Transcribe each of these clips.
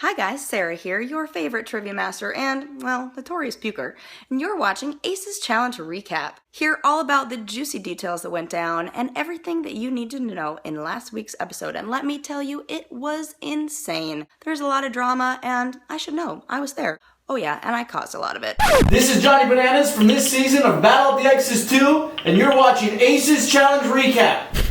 Hi guys, Sarah here, your favorite trivia master and, well, notorious puker, and you're watching Aces Challenge Recap. Hear all about the juicy details that went down and everything that you need to know in last week's episode, and let me tell you, it was insane. There's a lot of drama, and I should know, I was there. Oh yeah, and I caused a lot of it. This is Johnny Bananas from this season of Battle of the Exes 2, and you're watching Aces Challenge Recap.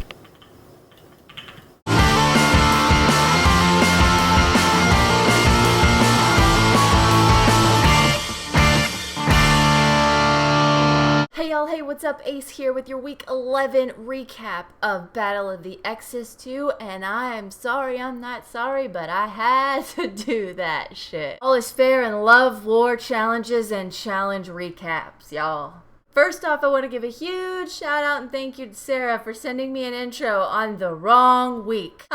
Hey y'all, hey, what's up? Ace here with your week 11 recap of Battle of the Exes 2, and I'm sorry, I'm not sorry, but I had to do that shit. All is fair in love, war, challenges, and challenge recaps, y'all. First off, I want to give a huge shout out and thank you to Sarah for sending me an intro on the wrong week.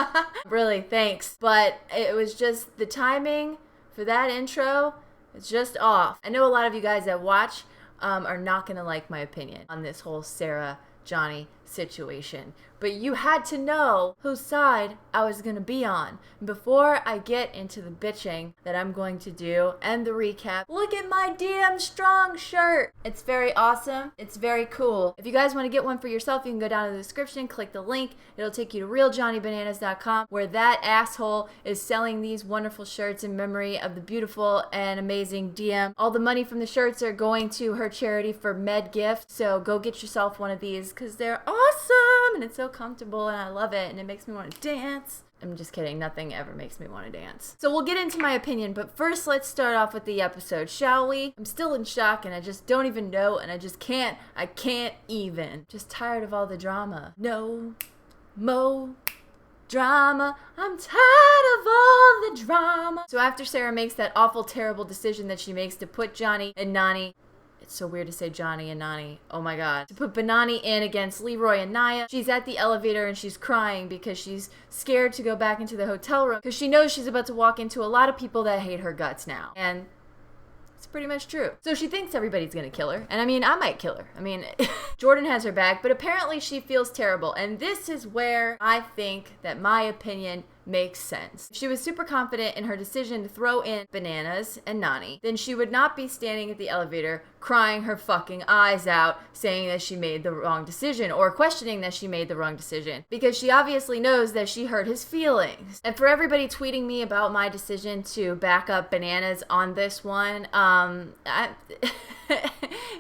Really, thanks. But it was just the timing for that intro, it's just off. I know a lot of you guys that watch are not going to like my opinion on this whole Sarah-Johnny situation. But you had to know whose side I was going to be on. Before I get into the bitching that I'm going to do and the recap, look at my Diem strong shirt. It's very awesome. It's very cool. If you guys want to get one for yourself, you can go down in the description, click the link. It'll take you to realjohnnyBananas.com where that asshole is selling these wonderful shirts in memory of the beautiful and amazing Diem. All the money from the shirts are going to her charity for Med Gift. So go get yourself one of these because they're awesome and it's so comfortable and I love it and it makes me want to dance. I'm just kidding, nothing ever makes me want to dance. So we'll get into my opinion, but first let's start off with the episode, shall we? I'm still in shock and I just don't even know and I can't even. Just tired of all the drama. No more drama. I'm tired of all the drama. So after Sarah makes that awful, terrible decision that she makes to put Johnny and Nani, it's so weird to say Johnny and Nani. Oh my god. To put Banani in against Leroy and Naya. She's at the elevator and she's crying because she's scared to go back into the hotel room because she knows she's about to walk into a lot of people that hate her guts now. And it's pretty much true. So she thinks everybody's gonna kill her. And I mean, I might kill her. I mean, Jordan has her back, but apparently she feels terrible. And this is where I think that my opinion makes sense. If she was super confident in her decision to throw in Bananas and Nani, then she would not be standing at the elevator crying her fucking eyes out saying that she made the wrong decision or questioning that she made the wrong decision because she obviously knows that she hurt his feelings. And for everybody tweeting me about my decision to back up Bananas on this one,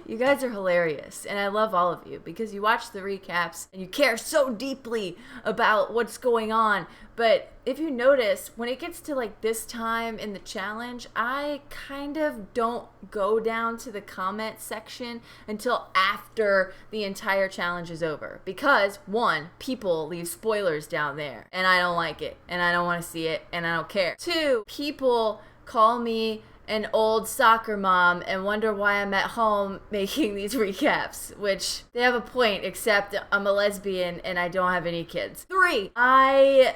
you guys are hilarious and I love all of you because you watch the recaps and you care so deeply about what's going on. But if you notice, when it gets to like this time in the challenge, I kind of don't go down to the comment section until after the entire challenge is over. Because one, people leave spoilers down there and I don't like it and I don't want to see it and I don't care. Two, people call me an old soccer mom and wonder why I'm at home making these recaps, which they have a point, except I'm a lesbian and I don't have any kids. Three, I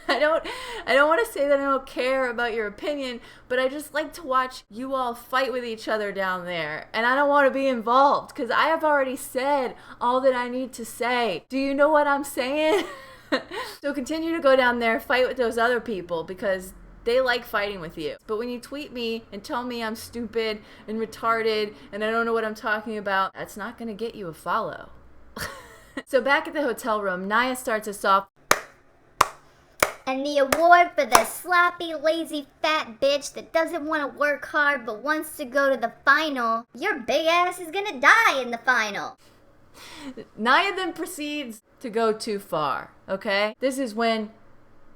don't want to say that I don't care about your opinion, but I just like to watch you all fight with each other down there. And I don't want to be involved because I have already said all that I need to say. Do you know what I'm saying? So continue to go down there, fight with those other people because they like fighting with you. But when you tweet me and tell me I'm stupid and retarded and I don't know what I'm talking about, that's not going to get you a follow. So back at the hotel room, Naya starts us off. And the award for the sloppy, lazy, fat bitch that doesn't want to work hard but wants to go to the final, your big ass is gonna die in the final. Naya then proceeds to go too far, okay? This is when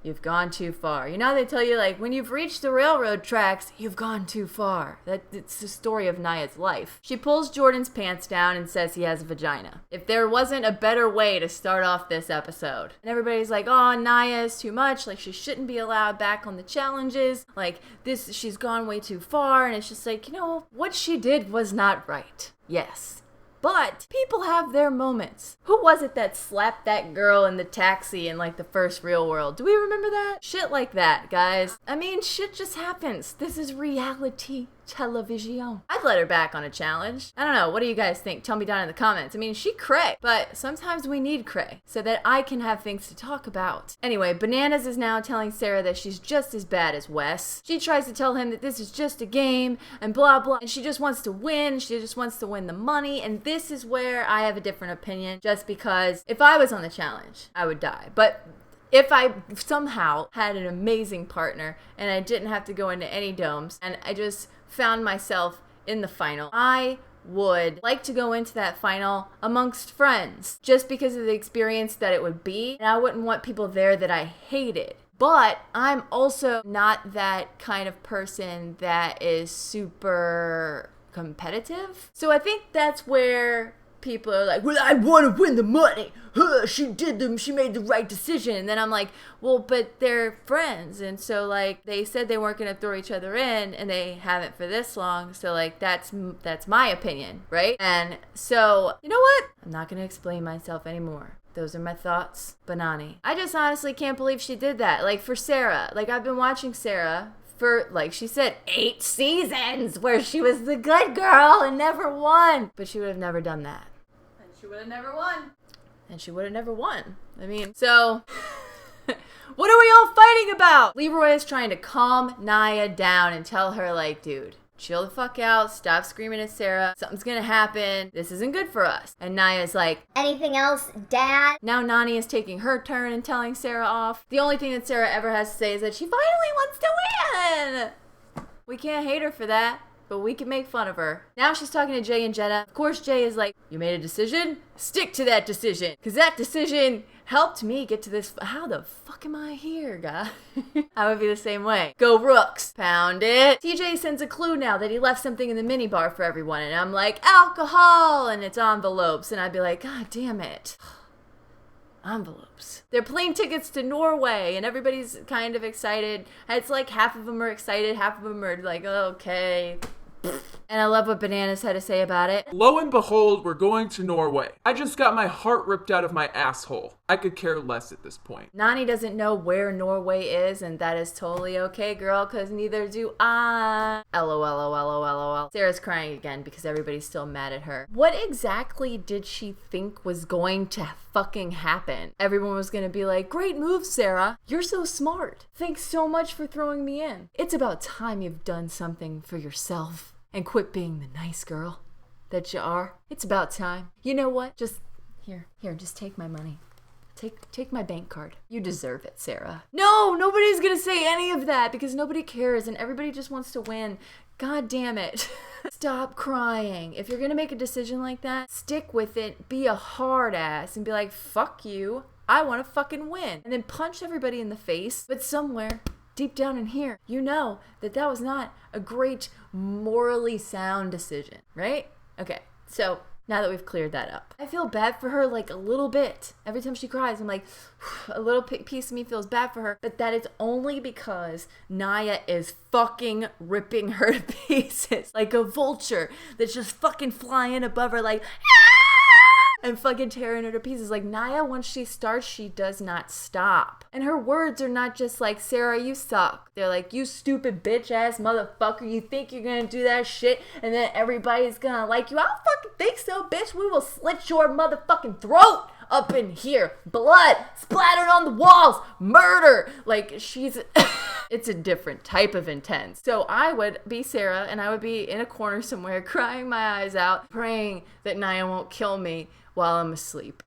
you've gone too far. You know how they tell you, like, when you've reached the railroad tracks, you've gone too far. It's the story of Naya's life. She pulls Jordan's pants down and says he has a vagina. If there wasn't a better way to start off this episode. And everybody's like, oh, Naya is too much. Like, she shouldn't be allowed back on the challenges. Like, she's gone way too far. And it's just like, you know, what she did was not right. Yes. But people have their moments. Who was it that slapped that girl in the taxi in like the first Real World? Do we remember that? Shit like that, guys. I mean, shit just happens. This is reality. television. I'd let her back on a challenge. I don't know. What do you guys think? Tell me down in the comments. I mean, she cray, but sometimes we need cray so that I can have things to talk about. Anyway, Bananas is now telling Sarah that she's just as bad as Wes. She tries to tell him that this is just a game and blah, blah. And she just wants to win. She just wants to win the money. And this is where I have a different opinion, just because if I was on the challenge, I would die. But if I somehow had an amazing partner and I didn't have to go into any domes and I just found myself in the final, I would like to go into that final amongst friends just because of the experience that it would be. And I wouldn't want people there that I hated. But I'm also not that kind of person that is super competitive. So I think that's where people are like, well, I want to win the money. She made the right decision. And then I'm like, well, but they're friends. And so like they said they weren't going to throw each other in and they haven't for this long. So like that's my opinion, right? And so, you know what? I'm not going to explain myself anymore. Those are my thoughts. Banani. I just honestly can't believe she did that. Like for Sarah, like I've been watching Sarah for, like she said, 8 seasons where she was the good girl and never won. But she would have never done that. She would have never won. And she would have never won. I mean, so what are we all fighting about? Leroy is trying to calm Naya down and tell her like, dude, chill the fuck out. Stop screaming at Sarah. Something's gonna happen. This isn't good for us. And Naya's like, anything else, Dad? now Nani is taking her turn and telling Sarah off. The only thing that Sarah ever has to say is that she finally wants to win. We can't hate her for that. But we can make fun of her. Now she's talking to Jay and Jenna. Of course, Jay is like, you made a decision? Stick to that decision. Because that decision helped me get to this. How the fuck am I here, guy? I would be the same way. Go Rooks. Pound it. TJ sends a clue now that he left something in the minibar for everyone. And I'm like, alcohol. And it's envelopes. And I'd be like, God damn it. Envelopes. They're plane tickets to Norway and everybody's kind of excited. It's like half of them are excited, half of them are like, okay. And I love what Bananas had to say about it. Lo and behold, we're going to Norway. I just got my heart ripped out of my asshole. I could care less at this point. Nani doesn't know where Norway is, and that is totally okay, girl, because neither do I. LOL. Sarah's crying again because everybody's still mad at her. What exactly did she think was going to fucking happen? Everyone was going to be like, great move, Sarah. You're so smart. Thanks so much for throwing me in. It's about time you've done something for yourself. And quit being the nice girl that you are. It's about time. You know what? Just, here, just take my money. Take my bank card. You deserve it, Sarah. No, nobody's gonna say any of that because nobody cares and everybody just wants to win. God damn it. Stop crying. If you're gonna make a decision like that, stick with it. Be a hard ass and be like, fuck you. I wanna fucking win. And then punch everybody in the face. But somewhere deep down in here, you know that was not a great morally sound decision, right? Okay, so now that we've cleared that up, I feel bad for her like a little bit. Every time she cries, I'm like, a little piece of me feels bad for her, but that is only because Naya is fucking ripping her to pieces like a vulture that's just fucking flying above her like, and fucking tearing her to pieces. Like, Naya, once she starts, she does not stop. And her words are not just like, Sarah, you suck. They're like, you stupid bitch-ass motherfucker. You think you're gonna do that shit and then everybody's gonna like you? I don't fucking think so, bitch. We will slit your motherfucking throat up in here. Blood splattered on the walls. Murder. Like, she's... It's a different type of intense. So I would be Sarah and I would be in a corner somewhere crying my eyes out, praying that Naya won't kill me while I'm asleep.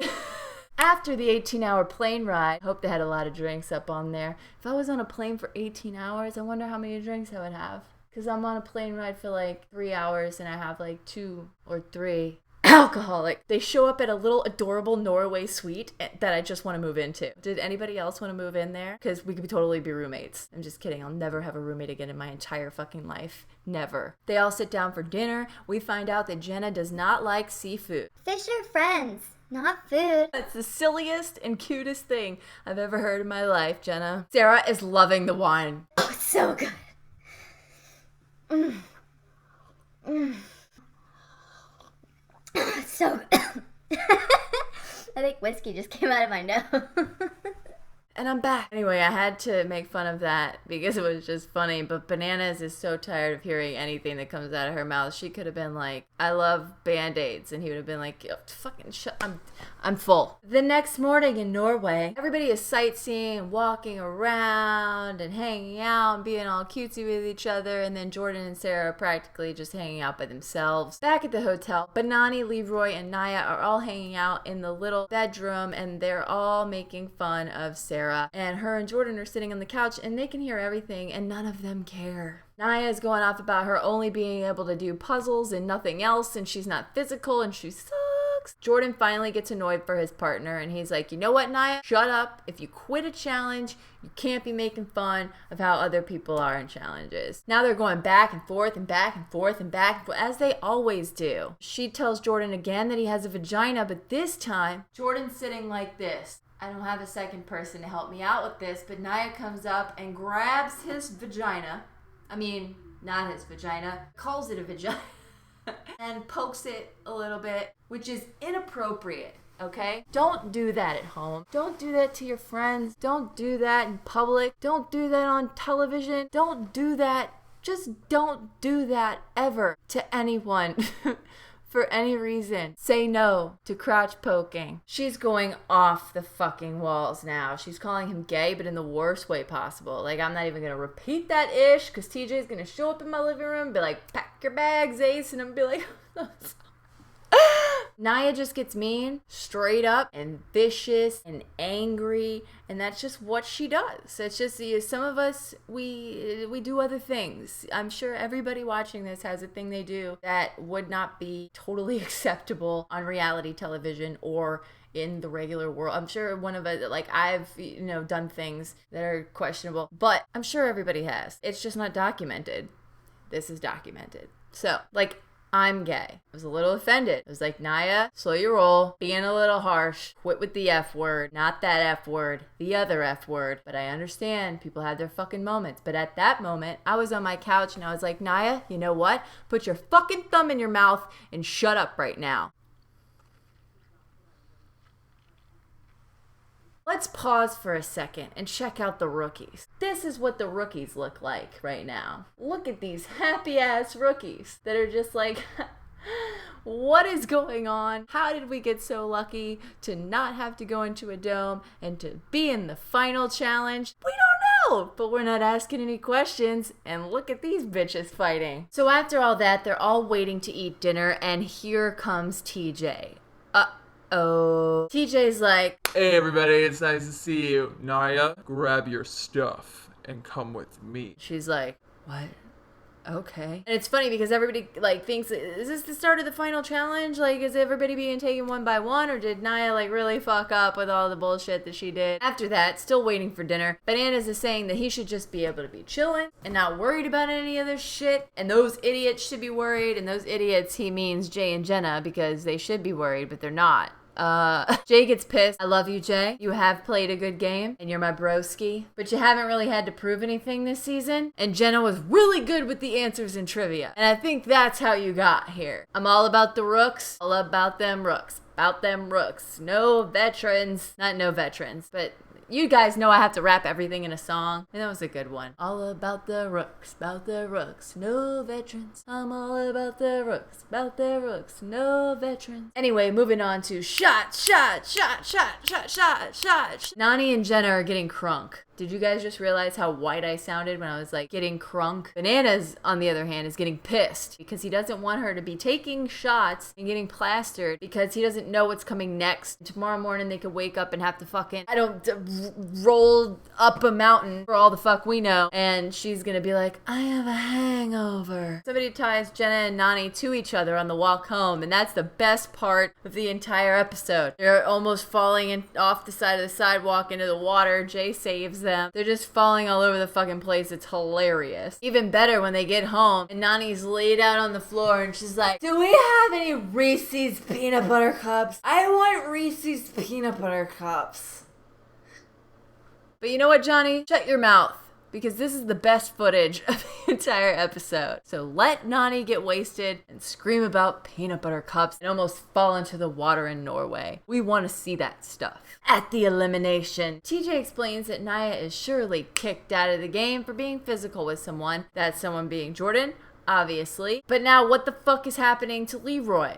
After the 18-hour plane ride, I hope they had a lot of drinks up on there. If I was on a plane for 18 hours, I wonder how many drinks I would have. Because I'm on a plane ride for like 3 hours and I have like 2 or 3 alcoholic. They show up at a little adorable Norway suite that I just want to move into. Did anybody else want to move in there? Because we could totally be roommates. I'm just kidding. I'll never have a roommate again in my entire fucking life. Never. They all sit down for dinner. We find out that Jenna does not like seafood. Fish are friends, not food. That's the silliest and cutest thing I've ever heard in my life, Jenna. Sarah is loving the wine. Oh, it's so good. So I think whiskey just came out of my nose. and I'm back. Anyway, I had to make fun of that because it was just funny. But Bananas is so tired of hearing anything that comes out of her mouth. She could have been like, I love Band-Aids. And he would have been like, fucking shut, I'm full. The next morning in Norway, everybody is sightseeing, walking around and hanging out and being all cutesy with each other. And then Jordan and Sarah are practically just hanging out by themselves. Back at the hotel, Banani, Leroy, and Naya are all hanging out in the little bedroom, and they're all making fun of Sarah. And her and Jordan are sitting on the couch, and they can hear everything, and none of them care. Naya is going off about her only being able to do puzzles and nothing else, and she's not physical, and she sucks. Jordan finally gets annoyed for his partner, and he's like, you know what, Naya? Shut up. If you quit a challenge, you can't be making fun of how other people are in challenges. Now they're going back and forth and back and forth and back and forth, as they always do. She tells Jordan again that he has a vagina, but this time, Jordan's sitting like this. I don't have a second person to help me out with this, but Naya comes up and grabs his vagina. I mean, not his vagina, calls it a vagina. And pokes it a little bit, which is inappropriate, okay? Don't do that at home. Don't do that to your friends. Don't do that in public. Don't do that on television. Don't do that. Just don't do that ever to anyone. For any reason. Say no to crotch poking. She's going off the fucking walls now. She's calling him gay, but in the worst way possible. Like, I'm not even gonna repeat that ish, because TJ's gonna show up in my living room and be like, pack your bags, Ace, and I'm gonna be like, Naya just gets mean, straight up, and vicious, and angry, and that's just what she does. It's just, some of us, we do other things. I'm sure everybody watching this has a thing they do that would not be totally acceptable on reality television or in the regular world. I'm sure one of us, like, I've, done things that are questionable, but I'm sure everybody has. It's just not documented. This is documented. So, like, I'm gay. I was a little offended. I was like, Naya, slow your roll, being a little harsh, quit with the F word, not that F word, the other F word. But I understand people have their fucking moments. But at that moment, I was on my couch and I was like, Naya, you know what? Put your fucking thumb in your mouth and shut up right now. Let's pause for a second and check out the rookies. This is what the rookies look like right now. Look at these happy-ass rookies that are just like, what is going on? How did we get so lucky to not have to go into a dome and to be in the final challenge? We don't know, but we're not asking any questions, and look at these bitches fighting. So after all that, they're all waiting to eat dinner, and here comes TJ. Oh, TJ's like, Hey everybody, it's nice to see you. Naya, grab your stuff and come with me. She's like, what? Okay. And it's funny because everybody thinks, is this the start of the final challenge? Like, is everybody being taken one by one, or did Naya really fuck up with all the bullshit that she did? After that, still waiting for dinner, Bananas is saying that he should just be able to be chilling and not worried about any other shit, and those idiots should be worried, and those idiots, he means Jay and Jenna, because they should be worried, but they're not. Jay gets pissed. I love you, Jay. You have played a good game, and you're my broski, but you haven't really had to prove anything this season. And Jenna was really good with the answers in trivia. And I think that's how you got here. I'm all about the rooks. All about them rooks. About them rooks. No veterans. Not no veterans, but you guys know I have to rap everything in a song, and that was a good one. All about the rooks, no veterans. I'm all about the rooks, no veterans. Anyway, moving on to shot. Nani and Jenna are getting crunk. Did you guys just realize how white I sounded when I was like getting crunk? Bananas, on the other hand, is getting pissed because he doesn't want her to be taking shots and getting plastered because he doesn't know what's coming next. Tomorrow morning they could wake up and have to fucking, roll up a mountain for all the fuck we know. And she's gonna be like, I have a hangover. Somebody ties Jenna and Nani to each other on the walk home, and that's the best part of the entire episode. They're almost falling off the side of the sidewalk into the water. Jay saves them. They're just falling all over the fucking place. It's hilarious. Even better when they get home and Nani's laid out on the floor and she's like, do we have any Reese's peanut butter cups? I want Reese's peanut butter cups. But you know what, Johnny? Shut your mouth. because this is the best footage of the entire episode. So let Nani get wasted and scream about peanut butter cups and almost fall into the water in Norway. We want to see that stuff. At the elimination, TJ explains that Naya is surely kicked out of the game for being physical with someone. That someone being Jordan, obviously. But now what the fuck is happening to Leroy?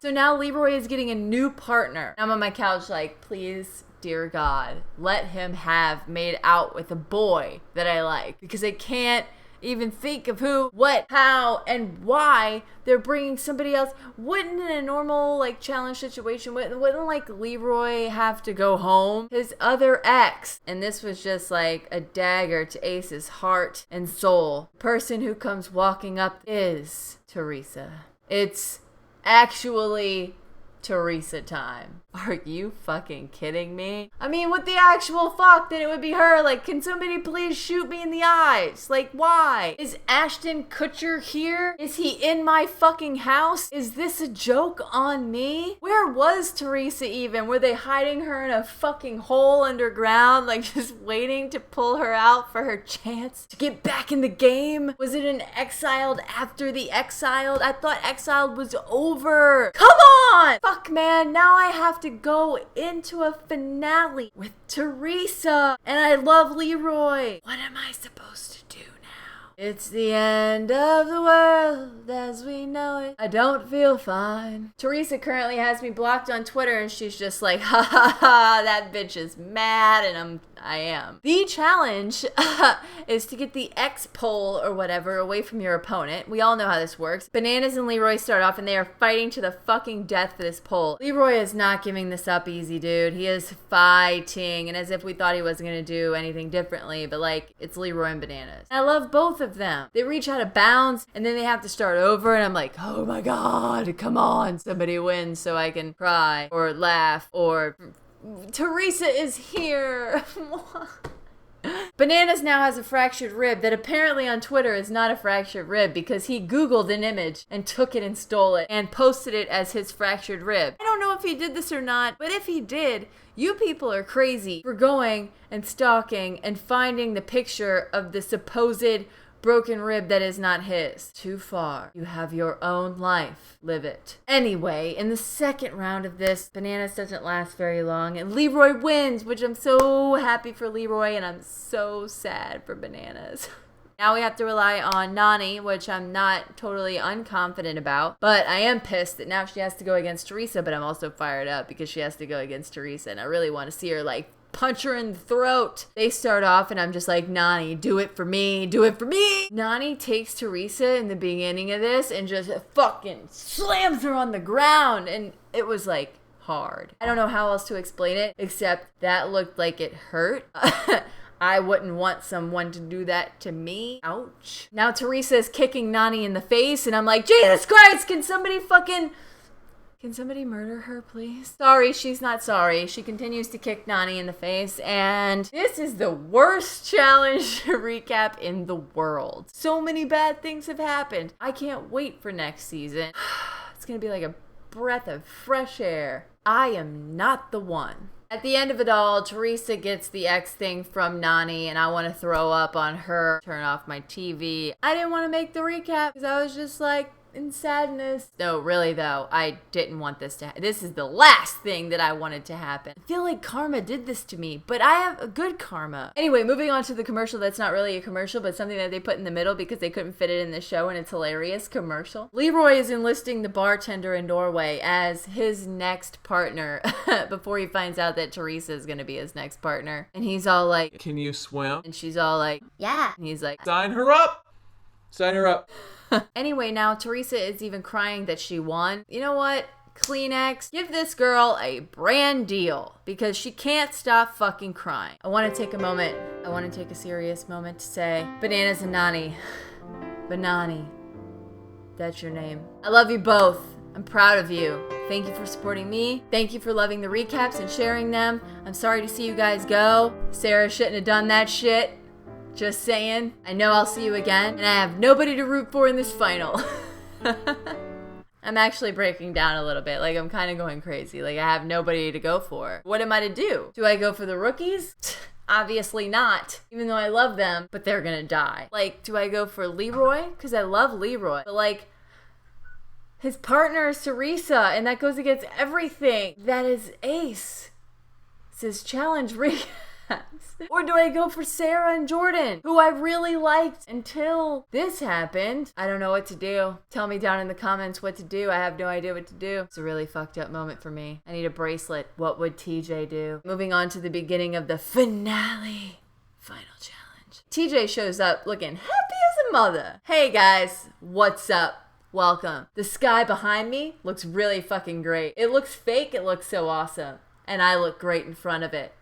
So now Leroy is getting a new partner. I'm on my couch like, please, dear God, let him have made out with a boy that I like. Because I can't even think of who, what, how, and why they're bringing somebody else. Wouldn't in a normal like challenge situation, wouldn't like Leroy have to go home? His other ex. And this was just like a dagger to Ace's heart and soul. The person who comes walking up is Teresa. It's actually Teresa time. Are you fucking kidding me? I mean, with the actual fuck, then it would be her. Like, can somebody please shoot me in the eyes? Like, why? Is Ashton Kutcher here? Is he in my fucking house? Is this a joke on me? Where was Teresa even? Were they hiding her in a fucking hole underground? Like, just waiting to pull her out for her chance to get back in the game? Was it an exiled after the exiled? I thought exiled was over. Come on! Fuck, man. Now I have to go into a finale with Teresa. And I love Leroy. What am I supposed to do now? It's the end of the world as we know it. I don't feel fine. Teresa currently has me blocked on Twitter and she's just like, ha ha ha, that bitch is mad, and I am. The challenge is to get the X pole or whatever away from your opponent. We all know how this works. Bananas and Leroy start off and they are fighting to the fucking death for this pole. Leroy is not giving this up easy, dude. He is fighting, and as if we thought he wasn't gonna do anything differently, but like, it's Leroy and Bananas. I love both of them. They reach out of bounds and then they have to start over, and I'm like, oh my God, come on, somebody wins so I can cry or laugh or Teresa is here. Bananas now has a fractured rib that apparently on Twitter is not a fractured rib because he Googled an image and took it and stole it and posted it as his fractured rib. I don't know if he did this or not, but if he did, you people are crazy for going and stalking and finding the picture of the supposed broken rib that is not his. Too far. You have your own life. Live it. Anyway, in the second round of this, Bananas doesn't last very long, and Leroy wins, which I'm so happy for Leroy, and I'm so sad for Bananas. Now we have to rely on Nani, which I'm not totally unconfident about, but I am pissed that now she has to go against Teresa, but I'm also fired up because she has to go against Teresa, and I really want to see her like punch her in the throat. They start off and I'm just like, Nani, do it for me, do it for me. Nani takes Teresa in the beginning of this and just fucking slams her on the ground, and it was like hard. I don't know how else to explain it except that looked like it hurt. I wouldn't want someone to do that to me. Ouch. Now Teresa is kicking Nani in the face and I'm like, Jesus Christ, can somebody murder her, please? Sorry, she's not sorry. She continues to kick Nani in the face, and this is the worst challenge recap in the world. So many bad things have happened. I can't wait for next season. It's gonna be like a breath of fresh air. I am not the one. At the end of it all, Teresa gets the X thing from Nani, and I want to throw up on her, turn off my TV. I didn't want to make the recap because I was just like, in sadness. No, really though, I didn't want this to happen. This is the last thing that I wanted to happen. I feel like karma did this to me, but I have a good karma. Anyway, moving on to the commercial that's not really a commercial, but something that they put in the middle because they couldn't fit it in the show, and it's hilarious commercial. Leroy is enlisting the bartender in Norway as his next partner before he finds out that Teresa is going to be his next partner. And he's all like, Can you swim? and she's all like, Yeah. and he's like, Sign her up! Sign her up. Anyway, now Teresa is even crying that she won. You know what? Kleenex, give this girl a brand deal because she can't stop fucking crying. I want to take a moment. I want to take a serious moment to say, Bananas and Nani. Banani. That's your name. I love you both. I'm proud of you. Thank you for supporting me. Thank you for loving the recaps and sharing them. I'm sorry to see you guys go. Sarah shouldn't have done that shit. Just saying. I know I'll see you again, and I have nobody to root for in this final. I'm actually breaking down a little bit. Like, I'm kind of going crazy. Like, I have nobody to go for. What am I to do? Do I go for the rookies? Obviously not, even though I love them, but they're gonna die. Like, do I go for Leroy? Because I love Leroy, but like, his partner is Teresa, and that goes against everything. That is Ace. It's his challenge recaps. Or do I go for Sarah and Jordan, who I really liked until this happened? I don't know what to do. Tell me down in the comments what to do. I have no idea what to do. It's a really fucked up moment for me. I need a bracelet. What would TJ do? Moving on to the beginning of the finale. Final challenge. TJ shows up looking happy as a mother. Hey guys, what's up? Welcome. The sky behind me looks really fucking great. It looks fake, it looks so awesome. And I look great in front of it.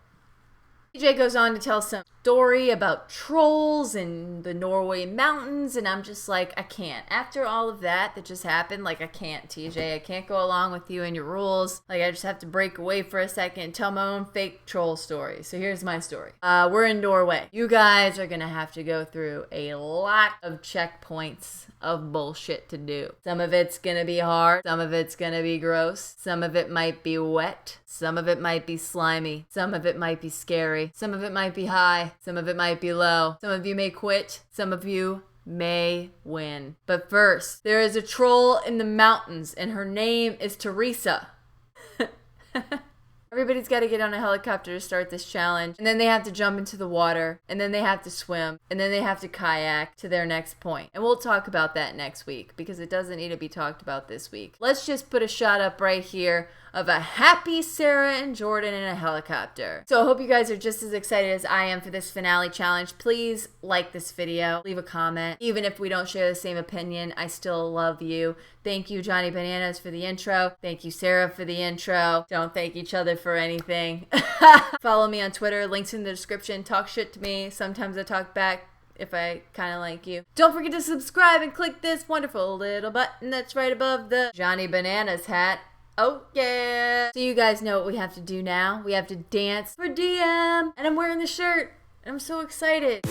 TJ goes on to tell some story about trolls and the Norway mountains, and I'm just like, I can't. After all of that just happened, like, I can't, TJ. I can't go along with you and your rules. Like, I just have to break away for a second and tell my own fake troll story. So here's my story. We're in Norway. You guys are gonna have to go through a lot of checkpoints of bullshit to do. Some of it's gonna be hard. Some of it's gonna be gross. Some of it might be wet. Some of it might be slimy. Some of it might be scary. Some of it might be high. Some of it might be low. Some of you may quit. Some of you may win. But first, there is a troll in the mountains, and her name is Teresa. Everybody's got to get on a helicopter to start this challenge, and then they have to jump into the water, and then they have to swim, and then they have to kayak to their next point. And we'll talk about that next week, because it doesn't need to be talked about this week. Let's just put a shot up right here of a happy Sarah and Jordan in a helicopter. So I hope you guys are just as excited as I am for this finale challenge. Please like this video, leave a comment. Even if we don't share the same opinion, I still love you. Thank you, Johnny Bananas, for the intro. Thank you, Sarah, for the intro. Don't thank each other for anything. Follow me on Twitter, links in the description. Talk shit to me. Sometimes I talk back if I kind of like you. Don't forget to subscribe and click this wonderful little button that's right above the Johnny Bananas hat. Oh yeah. So you guys know what we have to do now. We have to dance for Diem. And I'm wearing the shirt. And I'm so excited.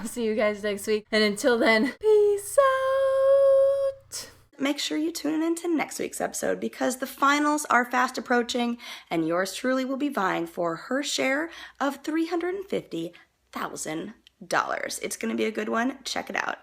See you guys next week. And until then, peace out. Make sure you tune in to next week's episode because the finals are fast approaching and yours truly will be vying for her share of $350,000. It's going to be a good one. Check it out.